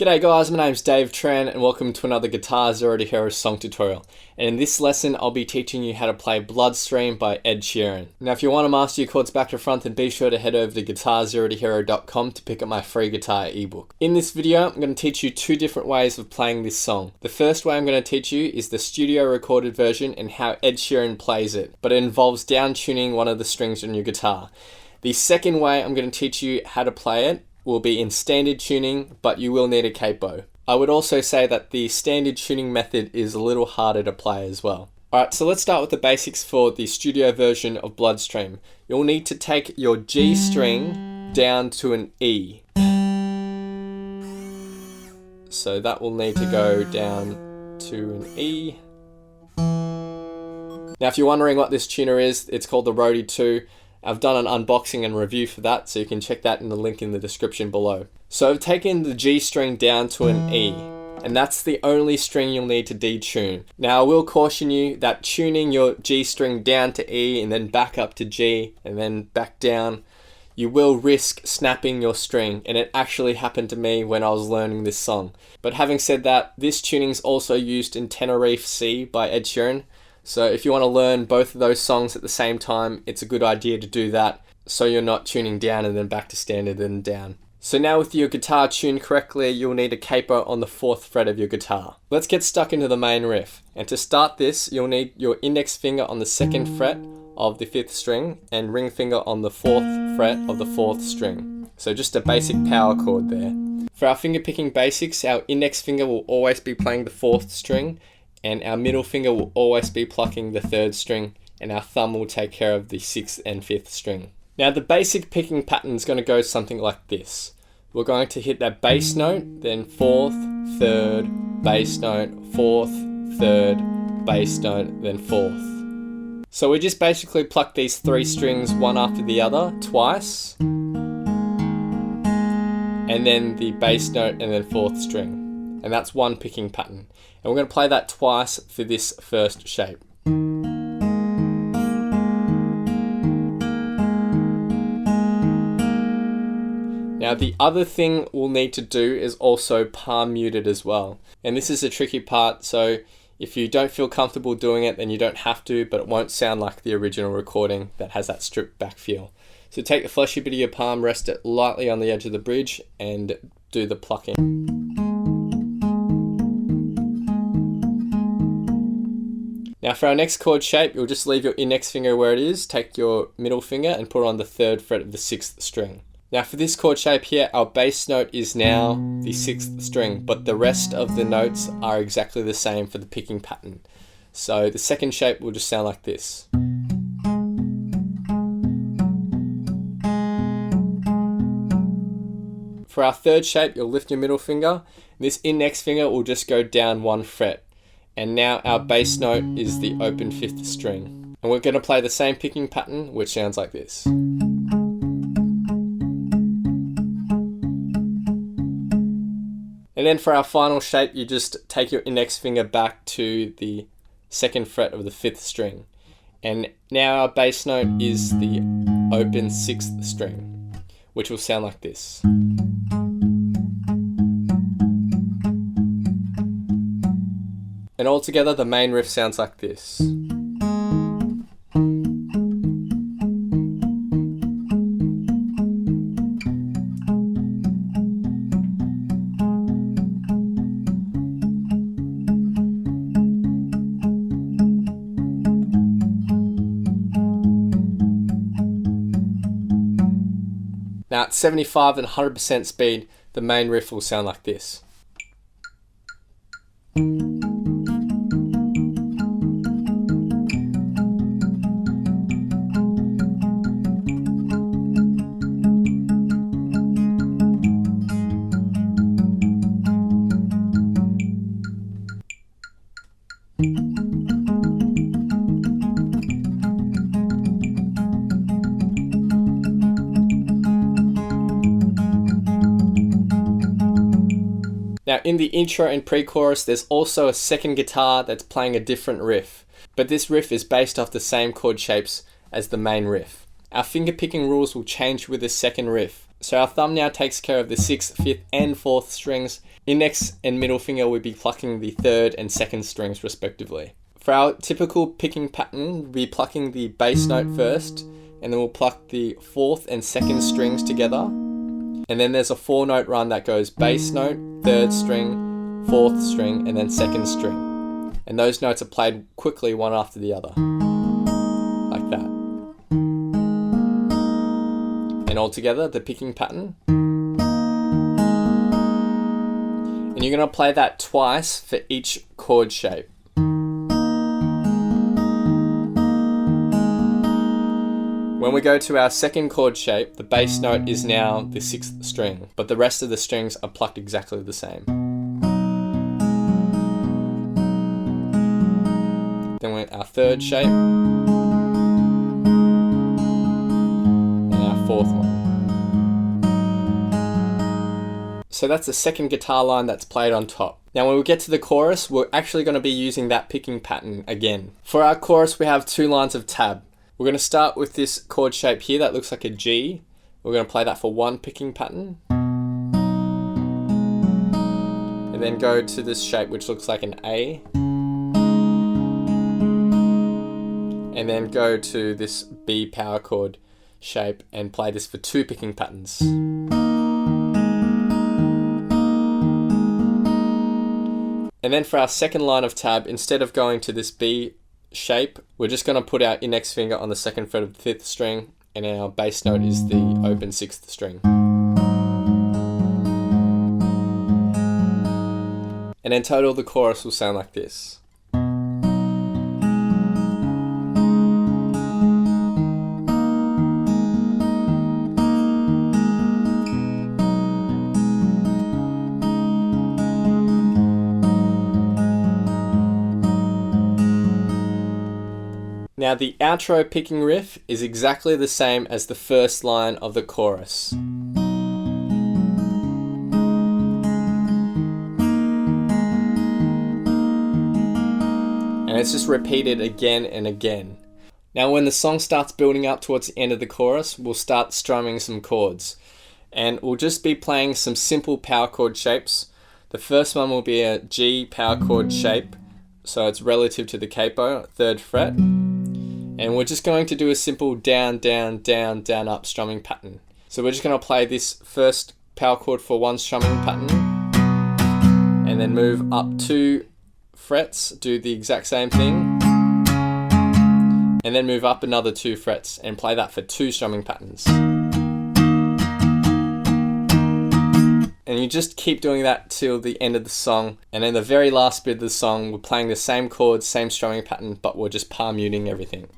G'day guys, my name's Dave Tran and welcome to another Guitar Zero to Hero song tutorial. And in this lesson I'll be teaching you how to play Bloodstream by Ed Sheeran. Now if you want to master your chords back to front, then be sure to head over to guitarzerotohero.com to pick up my free guitar ebook. In this video I'm going to teach you two different ways of playing this song. The first way I'm going to teach you is the studio recorded version and how Ed Sheeran plays it, but it involves down tuning one of the strings on your guitar. The second way I'm going to teach you how to play it will be in standard tuning, but you will need a capo. I would also say that the standard tuning method is a little harder to play as well. Alright, so let's start with the basics for the studio version of Bloodstream. You'll need to take your G string down to an E. So that will need to go down to an E. Now if you're wondering what this tuner is, it's called the Roadie 2. I've done an unboxing and review for that, so you can check that in the link in the description below. So I've taken the G string down to an E, and that's the only string you'll need to detune. Now I will caution you that tuning your G string down to E and then back up to G and then back down, you will risk snapping your string, and it actually happened to me when I was learning this song. But having said that, this tuning is also used in Tenerife C by Ed Sheeran. So if you want to learn both of those songs at the same time, it's a good idea to do that so you're not tuning down and then back to standard and down. So now with your guitar tuned correctly, you'll need a capo on the 4th fret of your guitar. Let's get stuck into the main riff. And to start this, you'll need your index finger on the 2nd fret of the 5th string and ring finger on the 4th fret of the 4th string. So just a basic power chord there. For our finger picking basics, our index finger will always be playing the 4th string, and our middle finger will always be plucking the 3rd string, and our thumb will take care of the 6th and 5th string. Now the basic picking pattern is going to go something like this. We're going to hit that bass note, then 4th, 3rd, bass note, 4th, 3rd, bass note, then 4th. So we just basically pluck these 3 strings one after the other twice, and then the bass note and then 4th string. And that's one picking pattern. And we're going to play that twice for this first shape. Now the other thing we'll need to do is also palm mute it as well. And this is a tricky part, so if you don't feel comfortable doing it, then you don't have to, but it won't sound like the original recording that has that stripped back feel. So take the fleshy bit of your palm, rest it lightly on the edge of the bridge, and do the plucking. Now for our next chord shape, you'll just leave your index finger where it is, take your middle finger and put it on the 3rd fret of the 6th string. Now for this chord shape here, our bass note is now the 6th string, but the rest of the notes are exactly the same for the picking pattern. So the second shape will just sound like this. For our third shape, you'll lift your middle finger. This index finger will just go down 1 fret. And now our bass note is the open 5th string. And we're going to play the same picking pattern, which sounds like this. And then for our final shape, you just take your index finger back to the 2nd fret of the 5th string. And now our bass note is the open 6th string, which will sound like this. And altogether, the main riff sounds like this. Now at 75 and 100% speed, the main riff will sound like this. Now in the intro and pre-chorus, there's also a second guitar that's playing a different riff, but this riff is based off the same chord shapes as the main riff. Our finger picking rules will change with the second riff. So our thumb now takes care of the 6th, 5th and 4th strings, Index and middle finger will be plucking the third and second strings respectively. For our typical picking pattern, we'll be plucking the bass note first, and then we'll pluck the fourth and second strings together. And then there's a 4-note run that goes bass note, third string, fourth string, and then second string. And those notes are played quickly one after the other, like that. And all together, the picking pattern. And you're going to play that twice for each chord shape. When we go to our second chord shape, the bass note is now the 6th string, but the rest of the strings are plucked exactly the same. Then we're at our third shape, and our fourth one. So that's the second guitar line that's played on top. Now when we get to the chorus, we're actually going to be using that picking pattern again. For our chorus, we have 2 lines of tab. We're going to start with this chord shape here that looks like a G. We're going to play that for 1 picking pattern. And then go to this shape which looks like an A. And then go to this B power chord shape and play this for 2 picking patterns. And then for our second line of tab, instead of going to this B shape, we're just going to put our index finger on the 2nd fret of the 5th string, and our bass note is the open 6th string. And in total, the chorus will sound like this. Now the outro picking riff is exactly the same as the first line of the chorus. And it's just repeated again and again. Now when the song starts building up towards the end of the chorus, we'll start strumming some chords. And we'll just be playing some simple power chord shapes. The first one will be a G power chord shape, so it's relative to the capo, 3rd fret. And we're just going to do a simple down, down, down, down, up strumming pattern. So we're just going to play this first power chord for 1 strumming pattern, and then move up 2 frets, do the exact same thing, and then move up another 2 frets and play that for 2 strumming patterns. And you just keep doing that till the end of the song, and then the very last bit of the song, we're playing the same chords, same strumming pattern, but we're just palm muting everything.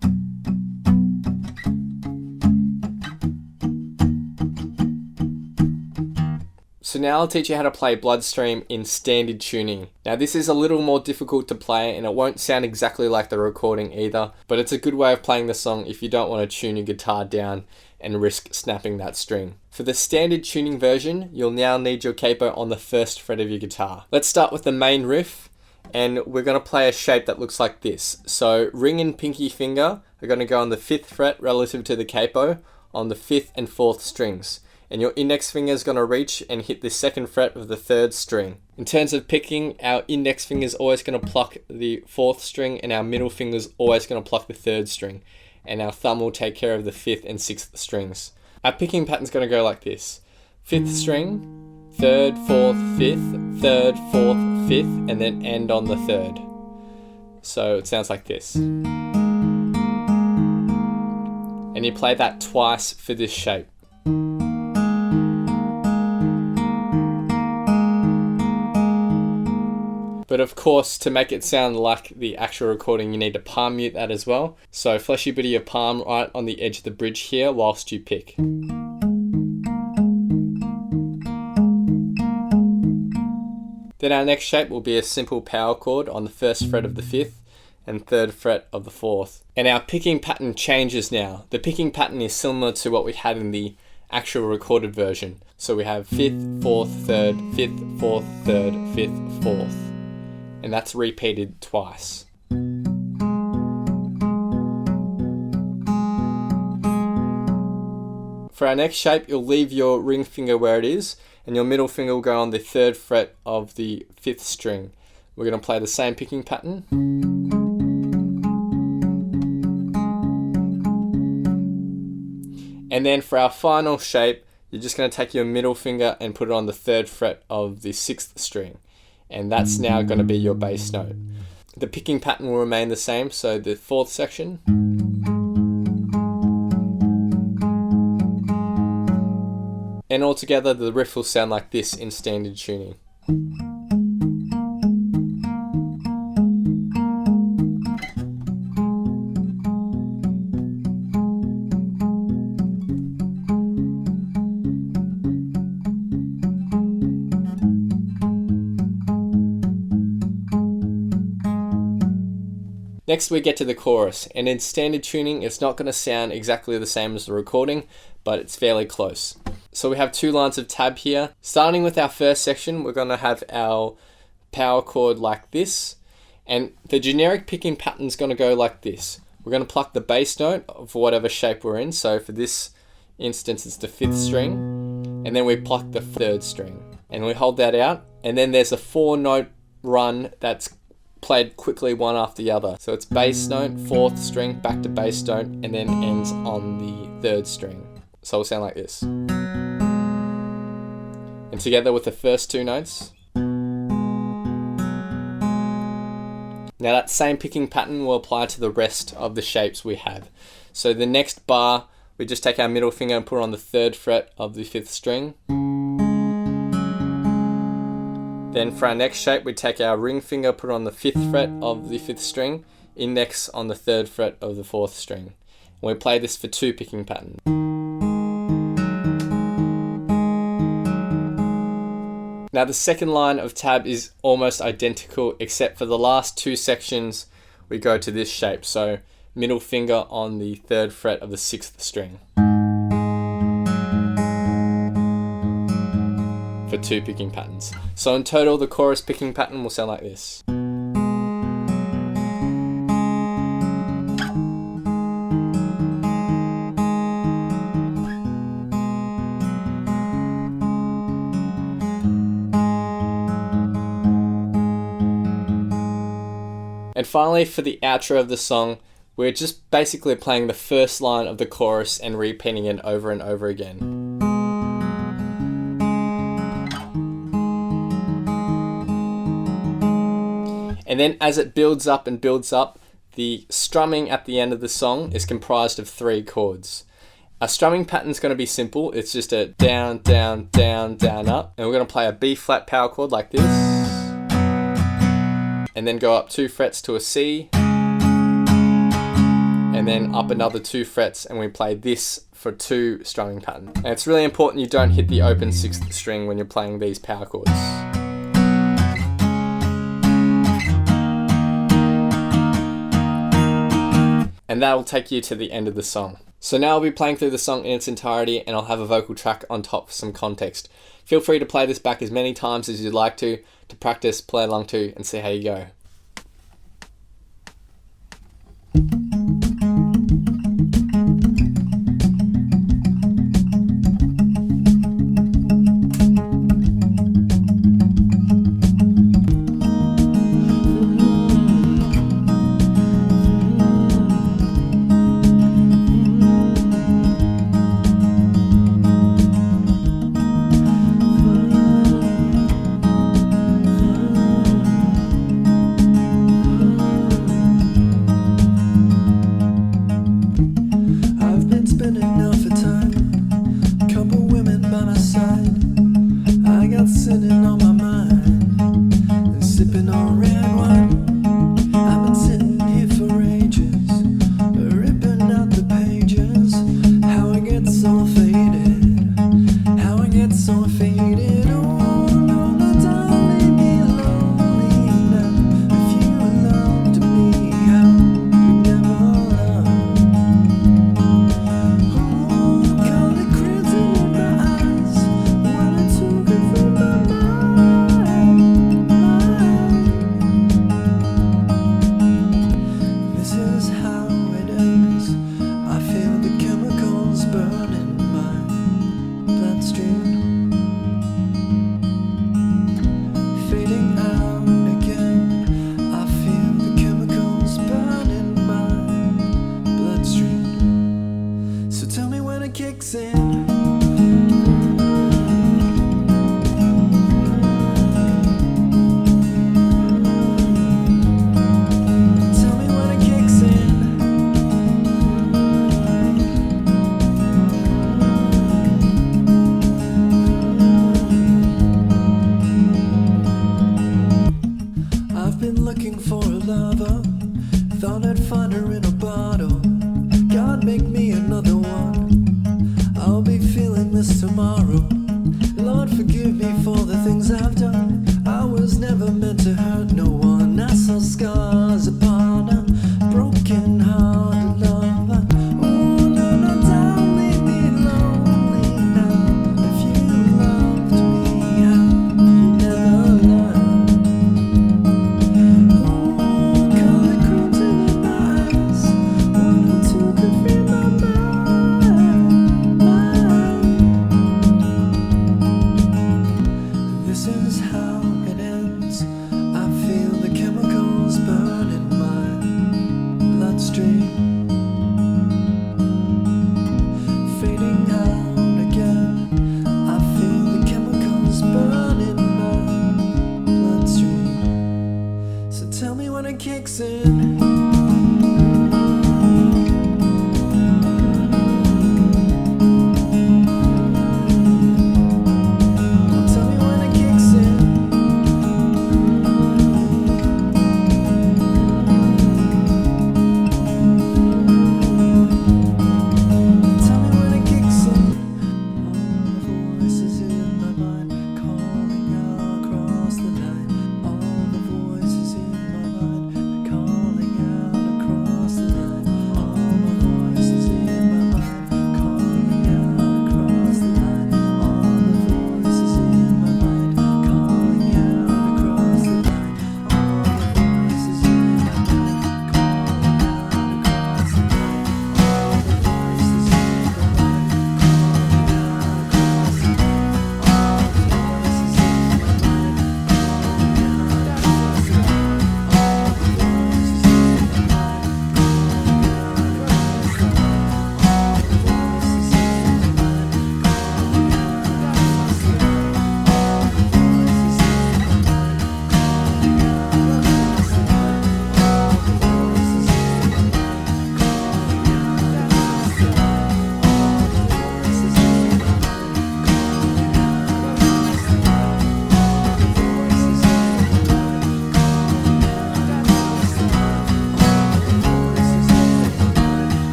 So now I'll teach you how to play Bloodstream in standard tuning. Now this is a little more difficult to play, and it won't sound exactly like the recording either, but it's a good way of playing the song if you don't want to tune your guitar down and risk snapping that string. For the standard tuning version, you'll now need your capo on the 1st fret of your guitar. Let's start with the main riff, and we're going to play a shape that looks like this. So ring and pinky finger are going to go on the 5th fret relative to the capo on the 5th and 4th strings. And your index finger is going to reach and hit the 2nd fret of the 3rd string. In terms of picking, our index finger is always going to pluck the 4th string, and our middle finger is always going to pluck the 3rd string. And our thumb will take care of the 5th and 6th strings. Our picking pattern is going to go like this. 5th string, 3rd, 4th, 5th, 3rd, 4th, 5th, and then end on the 3rd. So it sounds like this. And you play that twice for this shape. But of course, to make it sound like the actual recording, you need to palm mute that as well. So flesh a bit of your palm right on the edge of the bridge here whilst you pick. Then our next shape will be a simple power chord on the 1st fret of the 5th and 3rd fret of the 4th. And our picking pattern changes now. The picking pattern is similar to what we had in the actual recorded version. So we have 5th, 4th, 3rd, 5th, 4th, 3rd, 5th, 4th. And that's repeated twice. For our next shape, you'll leave your ring finger where it is, and your middle finger will go on the 3rd fret of the 5th string. We're going to play the same picking pattern. And then for our final shape, you're just going to take your middle finger and put it on the 3rd fret of the 6th string. And that's now going to be your bass note. The picking pattern will remain the same, so the 4th section. And altogether the riff will sound like this in standard tuning. Next we get to the chorus, and in standard tuning it's not going to sound exactly the same as the recording, but it's fairly close. So we have 2 lines of tab here. Starting with our first section, we're going to have our power chord like this, and the generic picking pattern is going to go like this. We're going to pluck the bass note for whatever shape we're in, so for this instance it's the 5th string, and then we pluck the 3rd string, and we hold that out, and then there's a 4-note run that's played quickly one after the other. So it's bass note, 4th string, back to bass note, and then ends on the 3rd string. So it'll sound like this. And together with the first 2 notes. Now that same picking pattern will apply to the rest of the shapes we have. So the next bar, we just take our middle finger and put it on the 3rd fret of the 5th string. Then for our next shape, we take our ring finger, put it on the 5th fret of the 5th string, index on the 3rd fret of the 4th string. And we play this for 2 picking patterns. Now the second line of tab is almost identical, except for the last 2 sections we go to this shape. So middle finger on the 3rd fret of the 6th string. For 2 picking patterns. So in total, the chorus picking pattern will sound like this. And finally, for the outro of the song, we're just basically playing the first line of the chorus and repeating it over and over again. And then as it builds up and builds up, the strumming at the end of the song is comprised of 3 chords. Our strumming pattern is going to be simple. It's just a down, down, down, down, up. And we're going to play a B flat power chord like this. And then go up 2 frets to a C. And then up another 2 frets, and we play this for 2 strumming pattern. And it's really important you don't hit the open 6th string when you're playing these power chords. And that'll take you to the end of the song. So now I'll be playing through the song in its entirety, and I'll have a vocal track on top for some context. Feel free to play this back as many times as you'd like to practice, play along to, and see how you go. kicks in. Looking for a lover, thought I'd find her in a bottle. God, make me another one. I'll be feeling this tomorrow. Lord, forgive me for the things I've done. I was never meant to hurt no one. I saw scars upon a broken hearted lover. Oh, no, no, don't leave me lonely now. If you loved me, how you never learned. Tell me when it kicks in.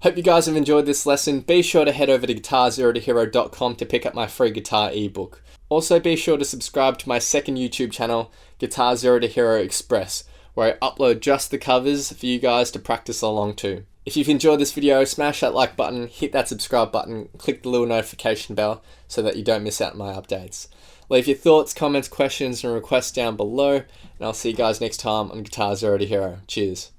Hope you guys have enjoyed this lesson. Be sure to head over to guitarzerotohero.com to pick up my free guitar ebook. Also be sure to subscribe to my second YouTube channel, Guitar Zero to Hero Express, where I upload just the covers for you guys to practice along to. If you've enjoyed this video, smash that like button, hit that subscribe button, click the little notification bell so that you don't miss out on my updates. Leave your thoughts, comments, questions and requests down below, and I'll see you guys next time on Guitar Zero to Hero. Cheers.